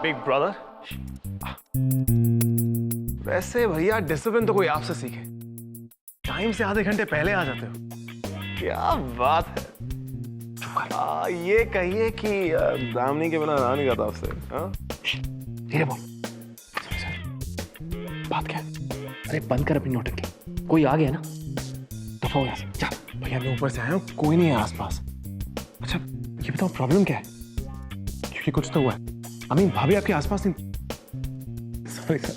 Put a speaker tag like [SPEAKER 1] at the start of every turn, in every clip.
[SPEAKER 1] Big brother. वैसे भैया discipline तो कोई आपसे सीखे, टाइम से आधे घंटे पहले आ जाते हो। क्या बात है। ये कहिए कि दामनी के बिना रहा नहीं जाता आपसे।
[SPEAKER 2] धीरे बोल। बात क्या है? अरे बंद कर अपनी नौटंकी, कोई आ गया ना दफा हो यहाँ से जा।
[SPEAKER 1] भैया मैं ऊपर से आया हूँ, कोई नहीं है आसपास। अच्छा ये बताओ प्रॉब्लम क्या है, क्योंकि कुछ तो हुआ है। अमीन भाभी आपके आसपास नहीं, सॉरी सर,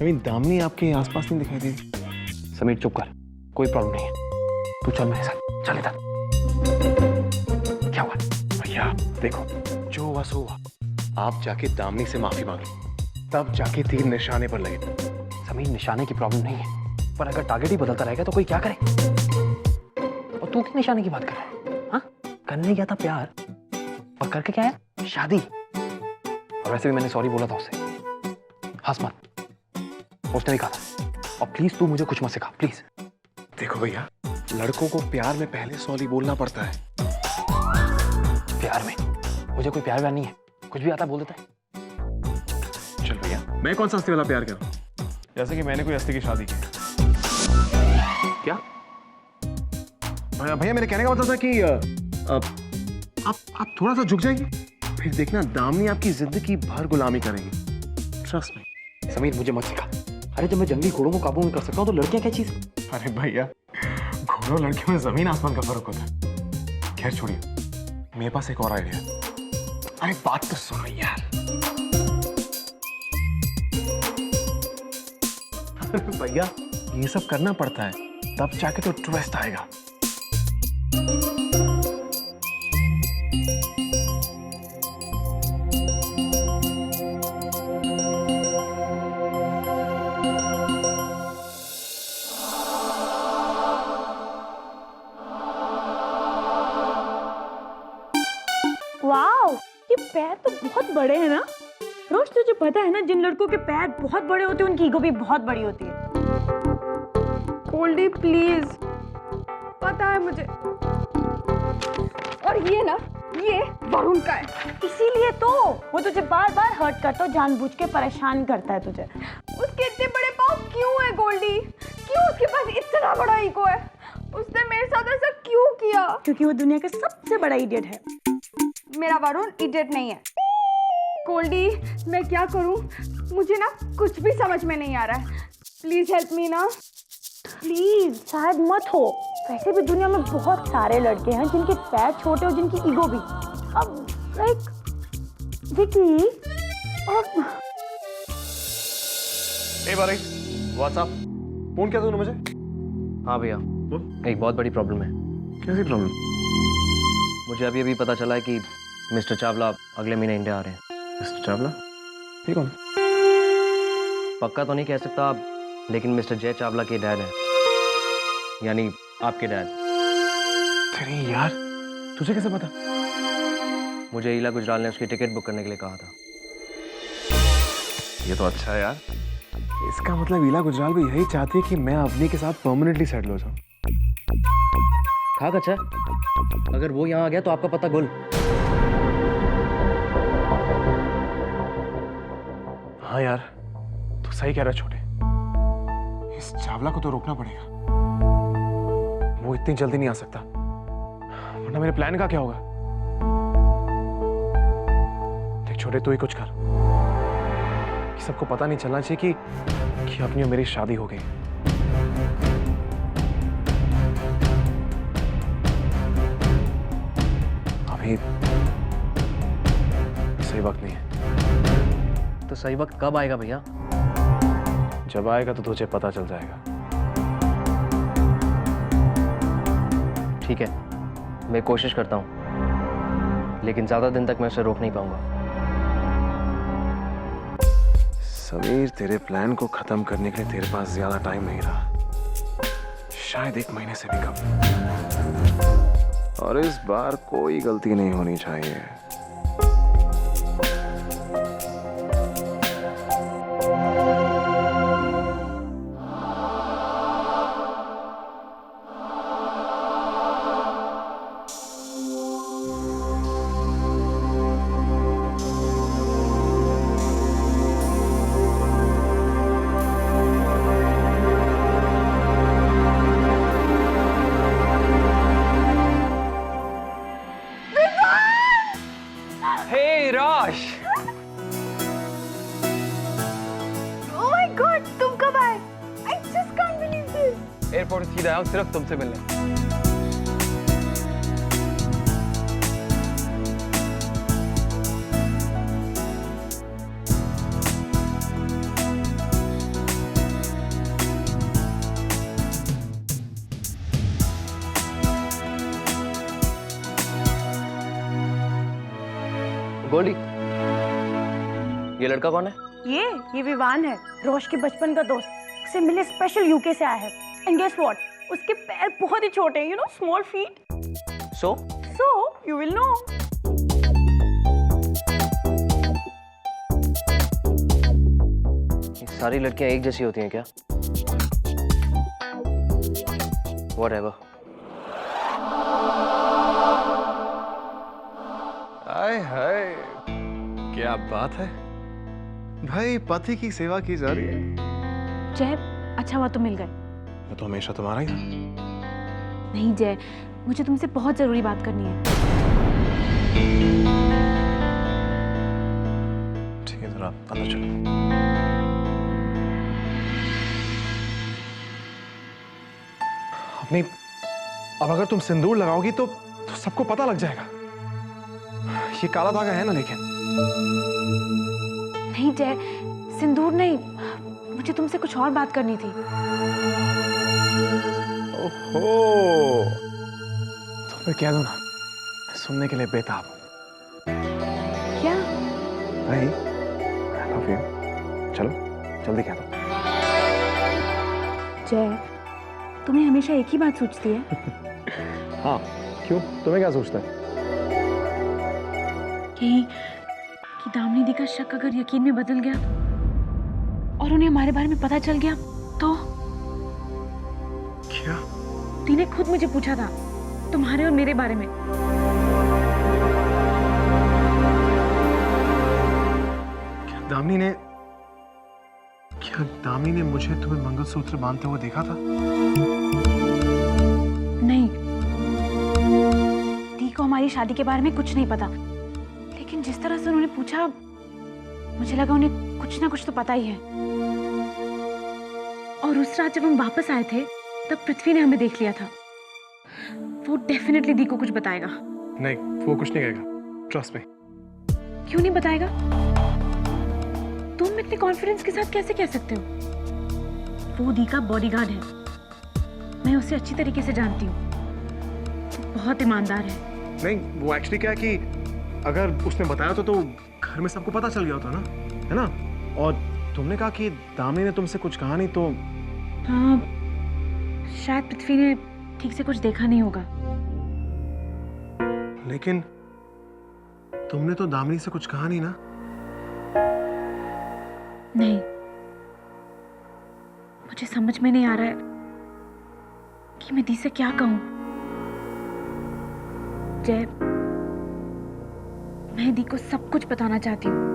[SPEAKER 1] अमीन दामनी आपके आसपास नहीं दिखाई दे रही।
[SPEAKER 2] समीर चुप कर, कोई प्रॉब्लम नहीं है, तू चल मेरे साथ, चल इधर। क्या हुआ?
[SPEAKER 1] भैया देखो, जो हुआ सो हुआ। आप जाके दामनी से माफी मांगी, तब जाके तीर निशाने पर लगे।
[SPEAKER 2] समीर निशाने की प्रॉब्लम नहीं है, पर अगर टारगेट ही बदलता रहेगा तो कोई क्या करे? और तू किस निशाने की बात कर रहा है? हाँ, करने गया था प्यार और करके क्या है? शादी। और वैसे भी मैंने सॉरी बोला था उससे। हंस मत, उसने भी कहा था। और प्लीज तू मुझे कुछ मत सिखा प्लीज।
[SPEAKER 1] देखो भैया, लड़कों को प्यार में पहले सॉरी बोलना पड़ता है।
[SPEAKER 2] प्यार में? मुझे कोई प्यार व्यार नहीं है, कुछ भी आता बोल देता है।
[SPEAKER 1] चल भैया, मैं कौन सा हस्ती वाला प्यार कर रहा हूँ? जैसे कि मैंने कोई हस्ती की शादी की।
[SPEAKER 2] क्या
[SPEAKER 1] भैया मेरे कहने का मतलब था कि आप थोड़ा सा झुक जाएंगे, फिर देखना दामनी आपकी जिंदगी भर गुलामी करेगी। Trust me.
[SPEAKER 2] समीर मुझे मत सिखा। अरे जब मैं जंगली घोड़ों को काबू में कर सकता हूँ तो लड़कियां क्या चीज?
[SPEAKER 1] अरे भैया, घोड़ों लड़कियों में जमीन आसमान का फर्क होता है। खैर छोड़िए, मेरे पास एक और आइडिया है। अरे बात तो सुनो यार। भैया ये सब करना पड़ता है, तब जाके तो ट्विस्ट आएगा।
[SPEAKER 3] वाओ, ये पैर तो बहुत बड़े हैं ना। रोज तुझे पता है ना, जिन लड़कों के पैर बहुत बड़े होते हैं उनकी ईगो भी बहुत बड़ी होती है।
[SPEAKER 4] गोल्डी प्लीज, पता है मुझे। और ये ना, ये वरुण का है।
[SPEAKER 3] इसीलिए तो वो तुझे बार बार हर्ट करता है, जानबूझ के परेशान करता है तुझे।
[SPEAKER 4] उसके इतने बड़े पाँव क्यों है गोल्डी? क्यों उसके पास इतना बड़ा ईगो है? उसने मेरे साथ ऐसा क्यों किया?
[SPEAKER 3] क्योंकि वो दुनिया का सबसे बड़ा इडियट है।
[SPEAKER 4] मेरा वरुण इडियट नहीं है। गोल्डी मैं क्या करूं? मुझे ना कुछ भी समझ में नहीं आ रहा है। प्लीज हेल्प मी ना।
[SPEAKER 3] प्लीज शायद मत हो। वैसे भी दुनिया में बहुत सारे लड़के हैं जिनके पैर छोटे और जिनकी ईगो भी। अब लाइक विकी अब
[SPEAKER 1] ए भाई, व्हाट्सअप फोन किया तूने मुझे?
[SPEAKER 2] हाँ भैया, एक बहुत बड़ी प्रॉब्लम है।
[SPEAKER 1] कैसी प्रॉब्लम?
[SPEAKER 2] मुझे अभी अभी पता चला है कि मिस्टर चावला अगले महीने इंडिया आ रहे हैं।
[SPEAKER 1] मिस्टर चावला? ठीक है।
[SPEAKER 2] पक्का तो नहीं कह सकता आप, लेकिन मिस्टर जय चावला के डैड हैं, यानी आपके डैड।
[SPEAKER 1] अरे यार, तुझे कैसे पता?
[SPEAKER 2] मुझे ईला गुजराल ने उसकी टिकट बुक करने के लिए कहा था।
[SPEAKER 1] ये तो अच्छा है यार। इसका मतलब ईला गुजराल भी यही चाहती है कि मैं अवनी के साथ परमानेंटली सेटल हो जाऊं।
[SPEAKER 2] खाक अच्छा, अगर वो यहाँ आ गया तो आपका पता गुल।
[SPEAKER 1] हाँ यार, तू सही कह रहा है छोटे। इस चावला को तो रोकना पड़ेगा। वो इतनी जल्दी नहीं आ सकता, वरना मेरे प्लान का क्या होगा? देख छोटे, तू ही कुछ कर कि सबको पता नहीं चलना चाहिए कि अपनी और मेरी शादी हो गई। अभी सही वक्त नहीं है।
[SPEAKER 2] तो सही वक्त कब आएगा भैया?
[SPEAKER 1] जब आएगा तो तुझे पता चल जाएगा।
[SPEAKER 2] ठीक है, मैं कोशिश करता हूँ, लेकिन ज्यादा दिन तक मैं उसे रोक नहीं पाऊंगा।
[SPEAKER 1] समीर, तेरे प्लान को खत्म करने के लिए तेरे पास ज्यादा टाइम नहीं रहा, शायद 1 महीने से भी कम। और इस बार कोई गलती नहीं होनी चाहिए।
[SPEAKER 2] हूँ सिर्फ तुमसे मिलने। गोल्डी, ये लड़का कौन है?
[SPEAKER 3] ये विवान है, रोश के बचपन का दोस्त। उसे मिले स्पेशल यूके से आया है। एंड गेस व्हाट, उसके पैर बहुत ही छोटे हैं, you know, small feet.
[SPEAKER 2] So
[SPEAKER 3] you will know.
[SPEAKER 2] सारी लड़कियां एक जैसी होती हैं क्या? Whatever.
[SPEAKER 1] हाय हाय, क्या बात है भाई, पति की सेवा की जा रही है।
[SPEAKER 3] जय, अच्छा हुआ तुम मिल गए।
[SPEAKER 1] मैं तो हमेशा तुम्हारा ही था।
[SPEAKER 3] नहीं जय, मुझे तुमसे बहुत जरूरी बात करनी है।
[SPEAKER 1] ठीक है, जरा अंदर चलो। अपनी, अब अगर तुम सिंदूर लगाओगी तो सबको पता लग जाएगा। ये काला धागा है ना, लेकिन
[SPEAKER 3] नहीं जय, सिंदूर नहीं, मुझे तुमसे कुछ और बात करनी थी।
[SPEAKER 1] ओहो, तो मैं कह दूं ना, मैं सुनने के लिए बेताब हूं।
[SPEAKER 3] क्या?
[SPEAKER 1] भाई, I love you। चलो, जल्दी कह दो।
[SPEAKER 3] जय, तुम्हें हमेशा एक ही बात सोचती है?
[SPEAKER 1] हाँ, क्यों? तुम्हें क्या सोचता है?
[SPEAKER 3] कि दामिनी दी का शक अगर यकीन में बदल गया और उन्हें हमारे बारे में पता चल गया तो?
[SPEAKER 1] क्या?
[SPEAKER 3] दी ने खुद मुझे पूछा था तुम्हारे और मेरे बारे में।
[SPEAKER 1] क्या दामिनी ने मुझे तुम्हें मंगलसूत्र बांधते हुए देखा था?
[SPEAKER 3] नहीं, दी को हमारी शादी के बारे में कुछ नहीं पता, लेकिन जिस तरह से उन्होंने पूछा, मुझे लगा उन्हें कुछ ना कुछ तो पता ही है। और उस रात जब हम वापस आए थे, तब पृथ्वी ने हमें देख लिया था। वो डेफिनेटली दी को कुछ बताएगा।
[SPEAKER 1] नहीं, वो कुछ नहीं कहेगा, ट्रस्ट मी।
[SPEAKER 3] क्यों नहीं बताएगा? तुम इतने कॉन्फिडेंस के साथ कैसे कह सकते हो? वो दी का बॉडीगार्ड है, मैं उसे अच्छी तरीके से जानती हूँ। वो बहुत ईमानदार है।
[SPEAKER 1] नहीं, वो एक्चुअली क्या है कि अगर उसने बताया तो घर में सबको पता चल गया होता ना, है ना? और तुमने कहा कि दामिनी ने तुमसे कुछ कहा नहीं तो?
[SPEAKER 3] हाँ, शायद पृथ्वी ने ठीक से कुछ देखा नहीं होगा।
[SPEAKER 1] लेकिन तुमने तो दामिनी से कुछ कहा नहीं ना?
[SPEAKER 3] नहीं, मुझे समझ में नहीं आ रहा है कि मैं दी से क्या कहूं। जय, मैं दी को सब कुछ बताना चाहती हूँ।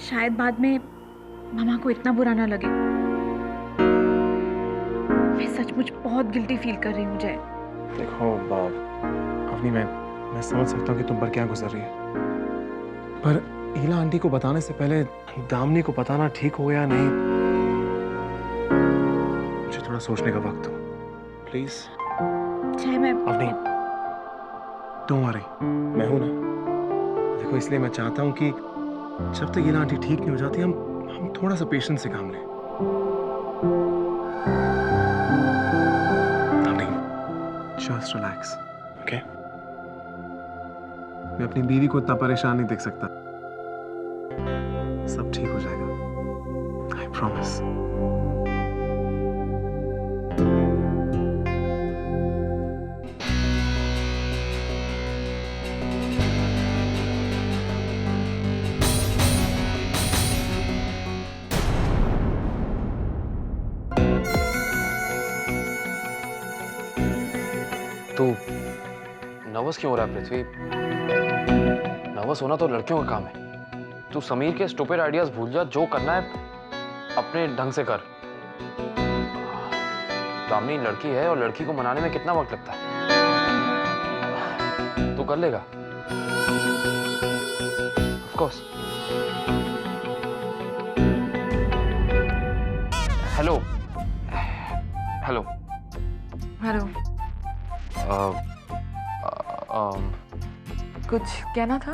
[SPEAKER 3] शायद बाद में मामा को इतना बुरा ना लगे। मैं सचमुच बहुत गिल्टी फील कर रही हूँ जय।
[SPEAKER 1] देखो अवनी, मैं समझ सकता हूँ कि तुम पर क्या गुजर रही है, पर ईला आंटी को बताने से पहले दामिनी को बताना ठीक हो या नहीं, मुझे थोड़ा सोचने का वक्त दो प्लीज।
[SPEAKER 3] जय, मैं
[SPEAKER 1] अवनी, डोंट वरी, मैं हूं ना। देखो, इसलिए मैं चाहता हूं कि जब तक ईला आंटी ठीक नहीं हो जाती, हम थोड़ा सा पेशेंस से काम लें। Avni, just relax, okay? मैं अपनी बीवी को इतना परेशान नहीं देख सकता। सब ठीक हो जाएगा, आई प्रॉमिस।
[SPEAKER 2] तू नर्वस क्यों हो रहा है पृथ्वी? नर्वस होना तो लड़कियों का काम है। तू समीर के स्टूपिड आइडियाज भूल जा, जो करना है अपने ढंग से कर। दामिनी लड़की है और लड़की को मनाने में कितना वक्त लगता है, तू कर लेगा। Of course. Hello hello.
[SPEAKER 5] Hello. कुछ कहना था?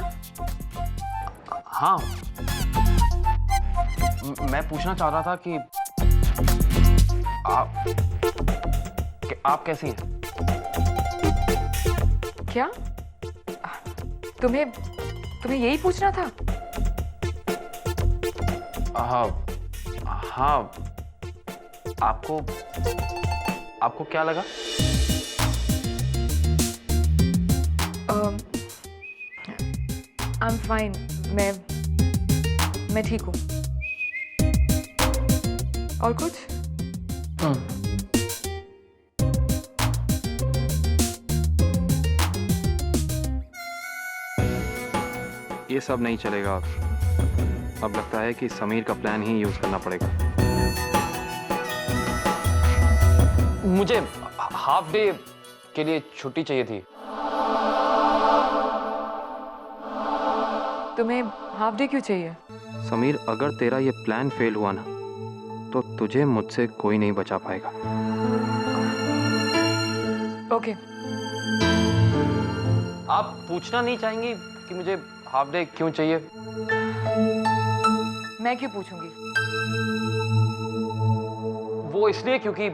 [SPEAKER 2] हाँ, मैं पूछना चाह रहा था कि आप कैसी हैं?
[SPEAKER 5] क्या? तुम्हें यही पूछना था?
[SPEAKER 2] हाँ हाँ, आपको क्या लगा?
[SPEAKER 5] I am fine. मैं ठीक हूँ। और कुछ?
[SPEAKER 2] ये सब नहीं चलेगा। अब लगता है कि समीर का प्लान ही यूज करना पड़ेगा। मुझे हाफ डे के लिए छुट्टी चाहिए थी।
[SPEAKER 5] तुम्हें हाफ डे क्यों चाहिए?
[SPEAKER 2] समीर, अगर तेरा ये प्लान फेल हुआ ना, तो तुझे मुझसे कोई नहीं बचा पाएगा।
[SPEAKER 5] ओके।
[SPEAKER 2] आप पूछना नहीं चाहेंगी कि मुझे हाफ डे क्यों चाहिए?
[SPEAKER 5] मैं क्यों पूछूंगी?
[SPEAKER 2] वो इसलिए क्योंकि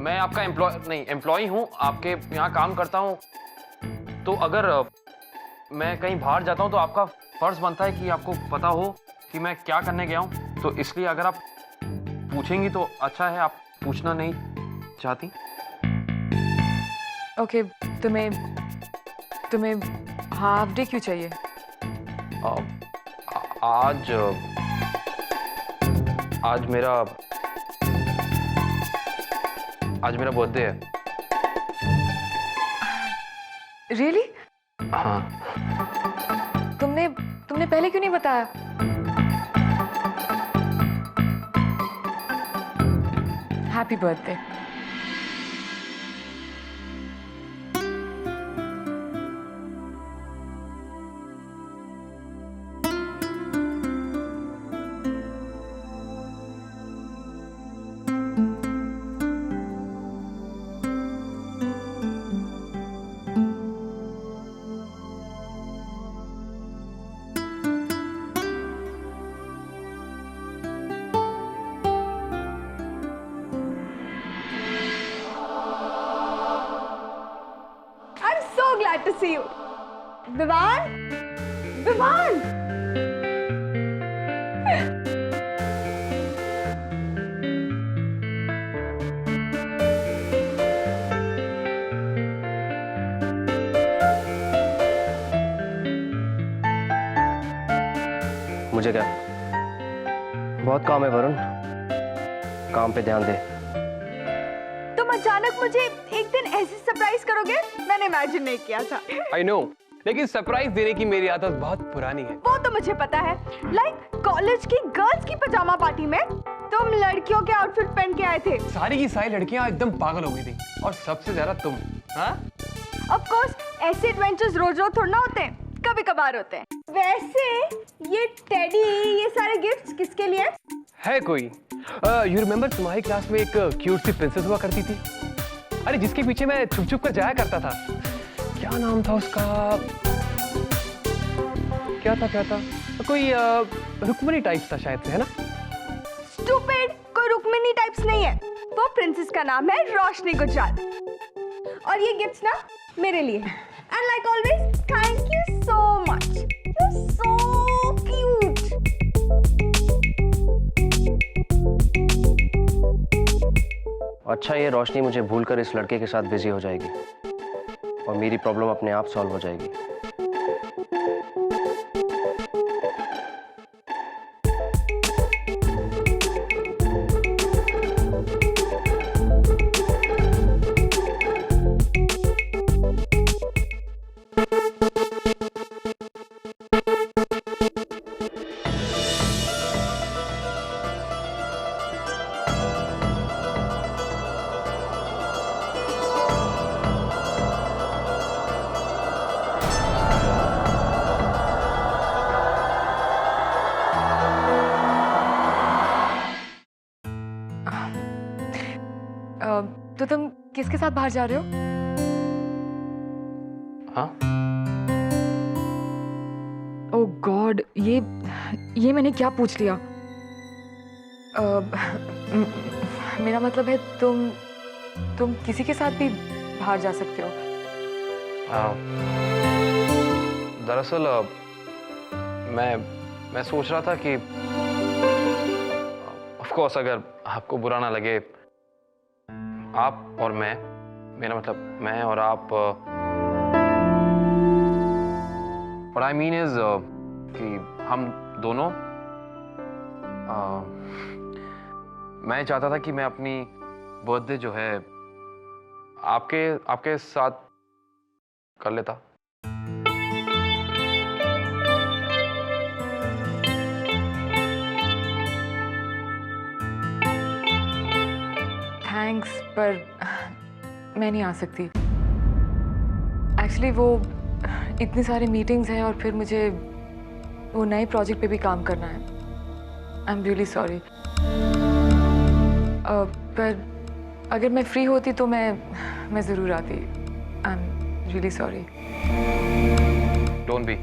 [SPEAKER 2] मैं आपका एम्प्लॉय हूँ, आपके यहाँ काम करता हूँ। तो अगर मैं कहीं बाहर जाता हूँ तो आपका फर्ज बनता है कि आपको पता हो कि मैं क्या करने गया हूँ। तो इसलिए अगर आप पूछेंगी तो अच्छा है। आप पूछना नहीं चाहती?
[SPEAKER 5] ओके। तुम्हें हाफ डे क्यों चाहिए?
[SPEAKER 2] आज मेरा बर्थडे है।
[SPEAKER 5] रियली?
[SPEAKER 2] हाँ।
[SPEAKER 5] तुमने पहले क्यों नहीं बताया? Happy birthday.
[SPEAKER 4] I'm so glad to see you. Vivan? Vivan?
[SPEAKER 6] मुझे क्या? बहुत काम है वरुण, काम पे ध्यान दे।
[SPEAKER 4] तुम अचानक मुझे एक दिन ऐसे सरप्राइज करोगे, मैंने इमेजिन नहीं किया था।
[SPEAKER 1] आई नो, लेकिन सरप्राइज देने की मेरी आदत बहुत पुरानी है।
[SPEAKER 4] वो तो मुझे पता है। लाइक कॉलेज की गर्ल्स की पजामा पार्टी में तुम लड़कियों के आउटफिट पहन के आए थे।
[SPEAKER 1] सारी की सारी लड़कियां एकदम पागल हो गई थी, और सबसे ज्यादा तुम। हाँ?
[SPEAKER 4] ऑफ कोर्स ऐसे एडवेंचर्स रोज रोज थोड़ा ना होते हैं, कभी कभार होते हैं। वैसे ये टेडी, ये सारे गिफ्ट्स किसके लिए?
[SPEAKER 1] है कोई? यू रिमेम्बर तुम्हारी क्लास में एक क्यूट सी प्रिंसेस हुआ करती थी? अरे जिसके पीछे मैं छुप छुप कर जाया करता था। क्या नाम था उसका? क्या था? कोई रुक्मणी टाइप्स था शायद से, है ना?
[SPEAKER 4] स्टूपिड, कोई रुक्मिणी टाइप्स नहीं है। वो प्रिंसेस का नाम है रोशनी गुजराल। और ये गिफ्ट्स ना मेरे लिए। And like always, thank you so much. You are so cute.
[SPEAKER 6] अच्छा, ये रोशनी मुझे भूलकर इस लड़के के साथ बिजी हो जाएगी और मेरी प्रॉब्लम अपने आप सॉल्व हो जाएगी।
[SPEAKER 5] किसके साथ बाहर जा रहे हो?
[SPEAKER 2] हाँ?
[SPEAKER 5] ओह गॉड, ये मैंने क्या पूछ लिया? मेरा मतलब है तुम किसी के साथ भी बाहर जा सकते हो।
[SPEAKER 2] दरअसल मैं सोच रहा था कि ऑफ कोर्स अगर आपको बुरा ना लगे, आप और मैं, मेरा मतलब मैं और आप, और आई मीन इज कि हम दोनों, मैं चाहता था कि मैं अपनी बर्थडे जो है आपके साथ कर लेता।
[SPEAKER 5] थैंक्स, पर मैं नहीं आ सकती। एक्चुअली वो इतनी सारी मीटिंग्स हैं और फिर मुझे वो नए प्रोजेक्ट पे भी काम करना है। I am really sorry. पर अगर मैं फ्री होती तो मैं ज़रूर आती। I am really sorry.
[SPEAKER 2] Don't be.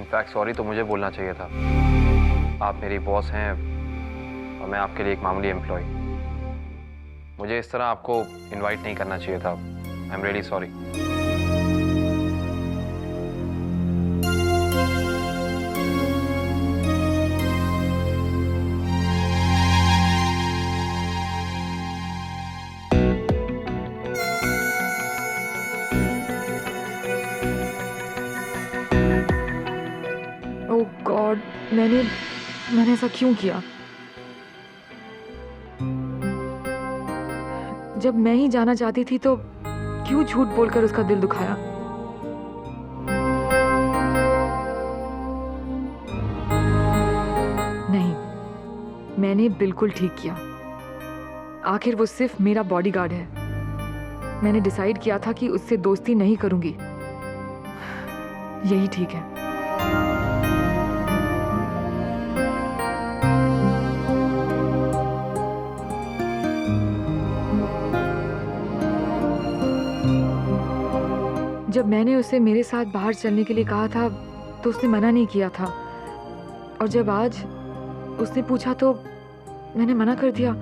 [SPEAKER 2] In fact sorry तो मुझे बोलना चाहिए था। आप मेरी बॉस हैं और मैं आपके लिए एक मामूली एम्प्लॉय। मुझे इस तरह आपको इनवाइट नहीं करना चाहिए था। I am really sorry.
[SPEAKER 5] Oh God, मैंने ऐसा क्यों किया? जब मैं ही जाना चाहती थी तो क्यों झूठ बोलकर उसका दिल दुखाया? नहीं, मैंने बिल्कुल ठीक किया। आखिर वो सिर्फ मेरा बॉडीगार्ड है। मैंने डिसाइड किया था कि उससे दोस्ती नहीं करूंगी। यही ठीक है। जब मैंने उसे मेरे साथ बाहर चलने के लिए कहा था तो उसने मना नहीं किया था, और जब आज उसने पूछा तो मैंने मना कर दिया।